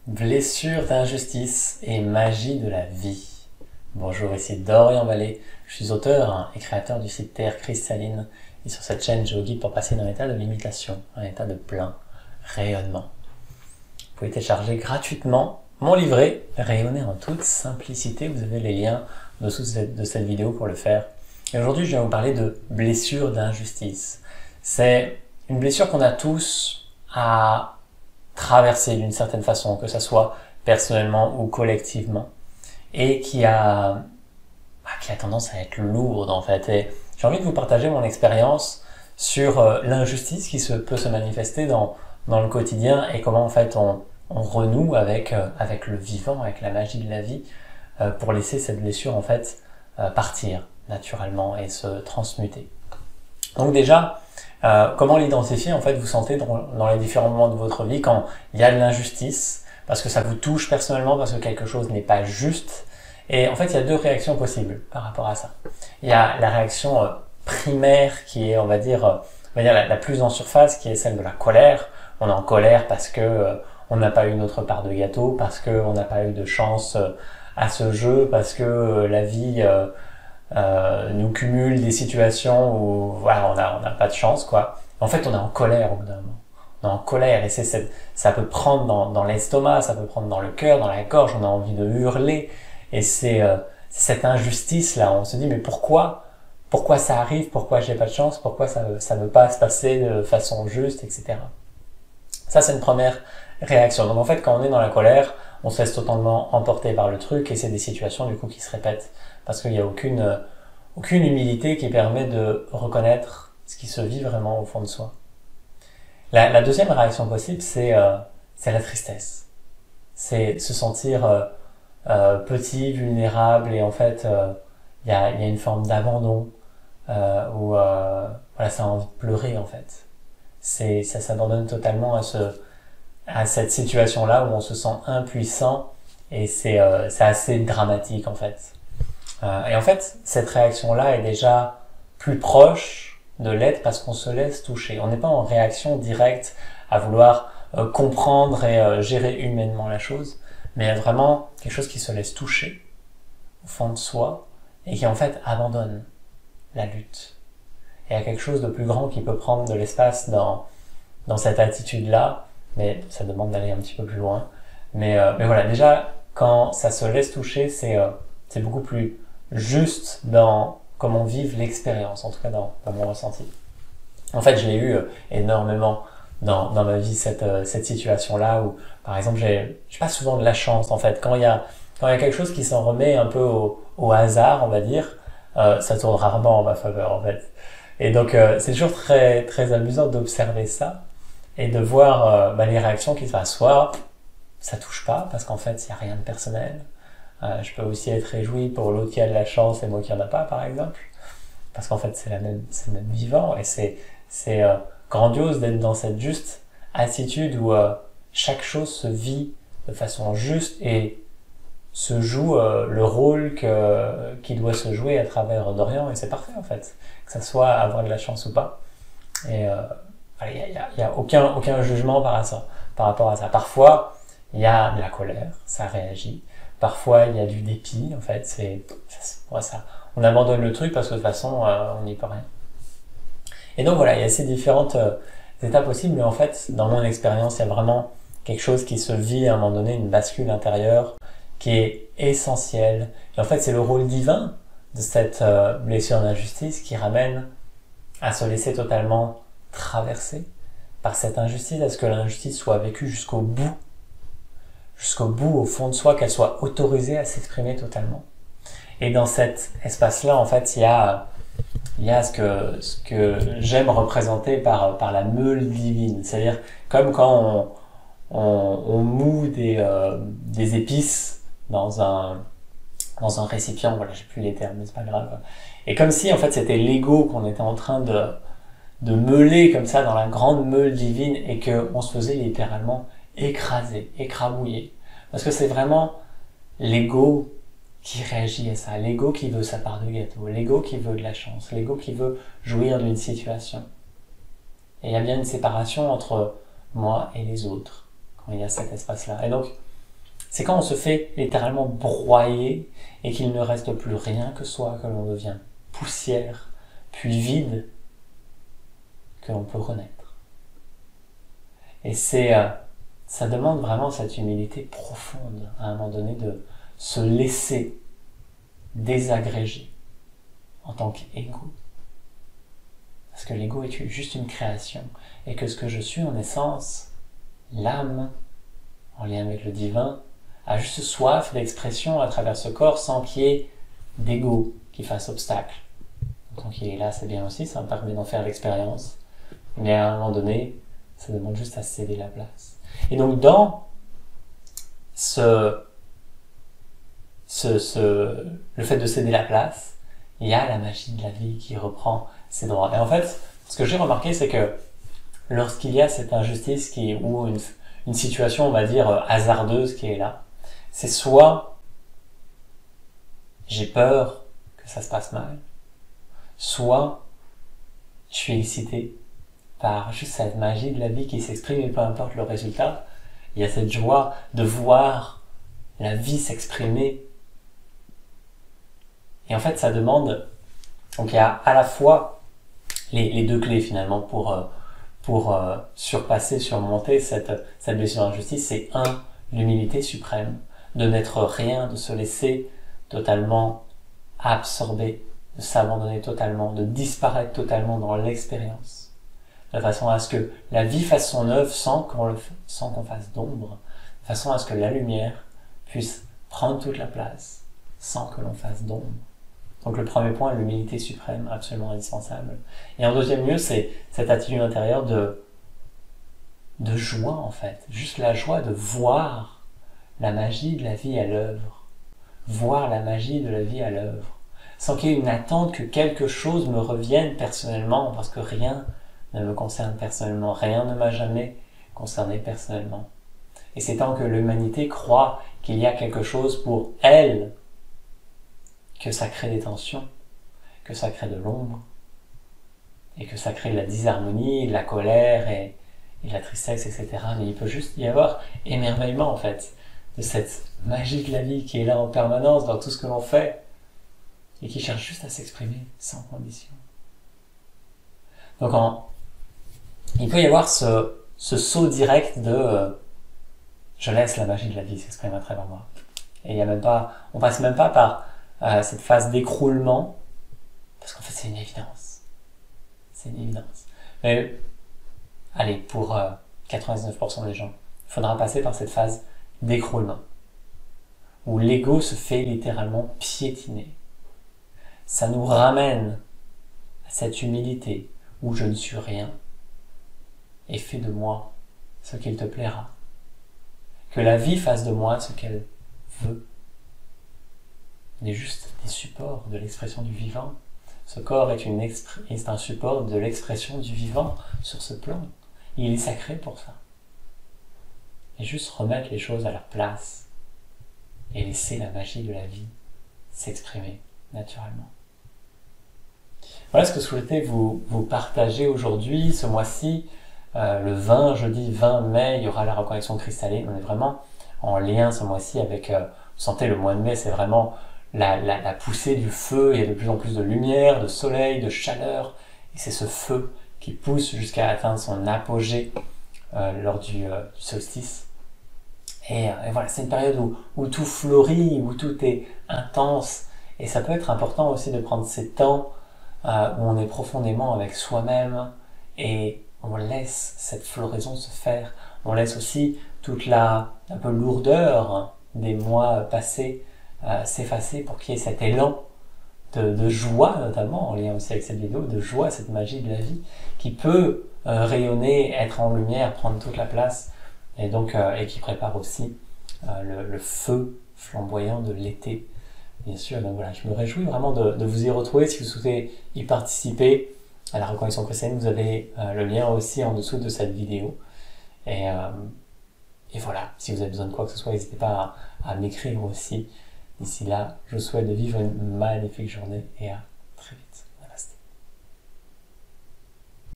Blessures d'injustice et magie de la vie. Bonjour, ici Dorian Vallée. Je suis auteur et créateur du site Terre Cristalline. Et sur cette chaîne, je vous guide pour passer d'un état de limitation à un état de plein rayonnement. Vous pouvez télécharger gratuitement mon livret Rayonner en toute simplicité. Vous avez les liens dessous de cette vidéo pour le faire. Et aujourd'hui, je vais vous parler de blessures d'injustice. C'est une blessure qu'on a tous à traverser d'une certaine façon, que ce soit personnellement ou collectivement, et qui a tendance à être lourde en fait. Et j'ai envie de vous partager mon expérience sur l'injustice qui peut se manifester dans le quotidien et comment en fait on renoue avec le vivant, avec la magie de la vie, pour laisser cette blessure en fait partir naturellement et se transmuter. Donc déjà, comment l'identifier en fait vous sentez dans les différents moments de votre vie quand il y a de l'injustice, parce que ça vous touche personnellement, parce que quelque chose n'est pas juste. Et en fait, il y a deux réactions possibles par rapport à ça. Il y a la réaction primaire qui est, on va dire la plus en surface, qui est celle de la colère. On est en colère parce que on n'a pas eu notre part de gâteau, parce que on n'a pas eu de chance à ce jeu, parce que la vie nous cumule des situations où voilà, on n'a pas de chance quoi. En fait, on est en colère au bout d'un moment. On est en colère et ça peut prendre dans l'estomac, ça peut prendre dans le cœur, dans la gorge. On a envie de hurler et c'est cette injustice là. On se dit mais pourquoi ça arrive, pourquoi j'ai pas de chance, pourquoi ça veut pas se passer de façon juste, etc. Ça c'est une première réaction. Donc en fait, quand on est dans la colère, on se laisse totalement emporter par le truc et c'est des situations du coup qui se répètent parce qu'il n'y a aucune humilité qui permet de reconnaître ce qui se vit vraiment au fond de soi. La deuxième réaction possible, c'est la tristesse. C'est se sentir petit, vulnérable et en fait il y a une forme d'abandon où voilà, ça a envie de pleurer en fait. Ça s'abandonne totalement à cette situation-là où on se sent impuissant et c'est assez dramatique en fait. Et en fait, cette réaction-là est déjà plus proche de l'être parce qu'on se laisse toucher. On n'est pas en réaction directe à vouloir comprendre et gérer humainement la chose, mais il y a vraiment quelque chose qui se laisse toucher au fond de soi et qui en fait abandonne la lutte. Et il y a quelque chose de plus grand qui peut prendre de l'espace dans cette attitude-là, mais ça demande d'aller un petit peu plus loin. Mais voilà, déjà, quand ça se laisse toucher, c'est beaucoup plus juste dans comment vive l'expérience, en tout cas dans mon ressenti. En fait, je l'ai eu énormément dans ma vie, cette situation-là où, par exemple, j'ai pas souvent de la chance, en fait. Quand il y a quelque chose qui s'en remet un peu au hasard, on va dire, ça tourne rarement en ma faveur, en fait. Et donc, c'est toujours très, très amusant d'observer ça et de voir les réactions qui se passent. Soit ça touche pas, parce qu'en fait, il n'y a rien de personnel. Je peux aussi être réjoui pour l'autre qui a de la chance et moi qui en a pas, par exemple. Parce qu'en fait, c'est le même vivant et c'est grandiose d'être dans cette juste attitude où chaque chose se vit de façon juste et se joue le rôle qui doit se jouer à travers Dorian et c'est parfait en fait. Que ça soit avoir de la chance ou pas. Et il y a aucun jugement par rapport à ça. Parfois, il y a de la colère, ça réagit. Parfois, il y a du dépit, en fait, ça. On abandonne le truc parce que de toute façon, on n'y peut rien. Et donc voilà, il y a ces différentes étapes possibles, mais en fait, dans mon expérience, il y a vraiment quelque chose qui se vit à un moment donné, une bascule intérieure qui est essentielle. Et en fait, c'est le rôle divin de cette blessure d'injustice qui ramène à se laisser totalement traverser par cette injustice, à ce que l'injustice soit vécue jusqu'au bout, au fond de soi, qu'elle soit autorisée à s'exprimer totalement. Et dans cet espace-là, en fait, il y a ce que j'aime représenter par la meule divine. C'est-à-dire, comme quand on moud des épices dans un récipient, voilà, j'ai plus les termes, mais c'est pas grave. Et comme si, en fait, c'était l'ego qu'on était en train de meuler comme ça dans la grande meule divine et qu'on se faisait littéralement écraser, écrabouiller. Parce que c'est vraiment l'ego qui réagit à ça, l'ego qui veut sa part de gâteau, l'ego qui veut de la chance, l'ego qui veut jouir d'une situation. Et il y a bien une séparation entre moi et les autres, quand il y a cet espace-là. Et donc, C'est quand on se fait littéralement broyer et qu'il ne reste plus rien que soi, que l'on devient poussière, puis vide, que l'on peut renaître. Et ça demande vraiment cette humilité profonde, à un moment donné, de se laisser désagréger en tant qu'ego. Parce que l'ego est juste une création, et que ce que je suis en essence, l'âme, en lien avec le divin, a juste soif d'expression à travers ce corps sans qu'il y ait d'ego qui fasse obstacle. Tant qu'il est là, c'est bien aussi, ça me permet d'en faire l'expérience. Mais à un moment donné, ça demande juste à céder la place. Et donc dans le fait de céder la place, il y a la magie de la vie qui reprend ses droits. Et en fait, ce que j'ai remarqué, c'est que lorsqu'il y a cette injustice ou une situation, on va dire, hasardeuse qui est là, c'est soit j'ai peur que ça se passe mal, soit je suis excité par juste cette magie de la vie qui s'exprime et peu importe le résultat, il y a cette joie de voir la vie s'exprimer. Et en fait, ça demande, donc il y a à la fois les deux clés finalement pour surmonter cette blessure d'injustice, c'est l'humilité suprême, de n'être rien, de se laisser totalement absorber, de s'abandonner totalement, de disparaître totalement dans l'expérience, de façon à ce que la vie fasse son œuvre sans qu'on fasse d'ombre, de façon à ce que la lumière puisse prendre toute la place sans que l'on fasse d'ombre. Donc le premier point, l'humilité suprême, absolument indispensable. Et en deuxième lieu, c'est cette attitude intérieure de joie en fait, juste la joie de voir la magie de la vie à l'œuvre, voir la magie de la vie à l'œuvre, sans qu'il y ait une attente que quelque chose me revienne personnellement, parce que rien ne me concerne personnellement, rien ne m'a jamais concerné personnellement. Et c'est tant que l'humanité croit qu'il y a quelque chose pour elle, que ça crée des tensions, que ça crée de l'ombre, et que ça crée de la disharmonie, de la colère et de la tristesse, etc. Mais il peut juste y avoir émerveillement en fait, de cette magie de la vie qui est là en permanence dans tout ce que l'on fait, et qui cherche juste à s'exprimer sans condition. Donc il peut y avoir ce saut direct de je laisse la magie de la vie s'exprimer à travers moi. Et il y a même pas, on passe même pas par cette phase d'écroulement, parce qu'en fait c'est une évidence. C'est une évidence. Mais allez, pour 99% des gens, il faudra passer par cette phase d'écroulement, où l'ego se fait littéralement piétiner. Ça nous ramène à cette humilité où je ne suis rien, et fais de moi ce qu'il te plaira. Que la vie fasse de moi ce qu'elle veut. On est juste des supports de l'expression du vivant. Ce corps est un support de l'expression du vivant sur ce plan. Il est sacré pour ça. Et juste remettre les choses à leur place et laisser la magie de la vie s'exprimer naturellement. Voilà ce que je souhaitais vous partager aujourd'hui, ce mois-ci. Jeudi 20 mai, il y aura la reconnexion cristalline. On est vraiment en lien ce mois-ci avec, vous sentez le mois de mai, c'est vraiment la poussée du feu. Il y a de plus en plus de lumière, de soleil, de chaleur. Et c'est ce feu qui pousse jusqu'à atteindre son apogée lors du solstice. Et voilà, c'est une période où tout fleurit, où tout est intense. Et ça peut être important aussi de prendre ces temps où on est profondément avec soi-même et on laisse cette floraison se faire. On laisse aussi toute un peu lourdeur des mois passés s'effacer pour qu'il y ait cet élan de joie, notamment en lien aussi avec cette vidéo, de joie, cette magie de la vie qui peut rayonner, être en lumière, prendre toute la place et donc et qui prépare aussi le feu flamboyant de l'été. Bien sûr, donc voilà, je me réjouis vraiment de vous y retrouver. Si vous souhaitez y participer à la reconnexion cristalline, vous avez le lien aussi en dessous de cette vidéo. Et voilà, si vous avez besoin de quoi que ce soit, n'hésitez pas à m'écrire aussi. D'ici là, je vous souhaite de vivre une magnifique journée et à très vite.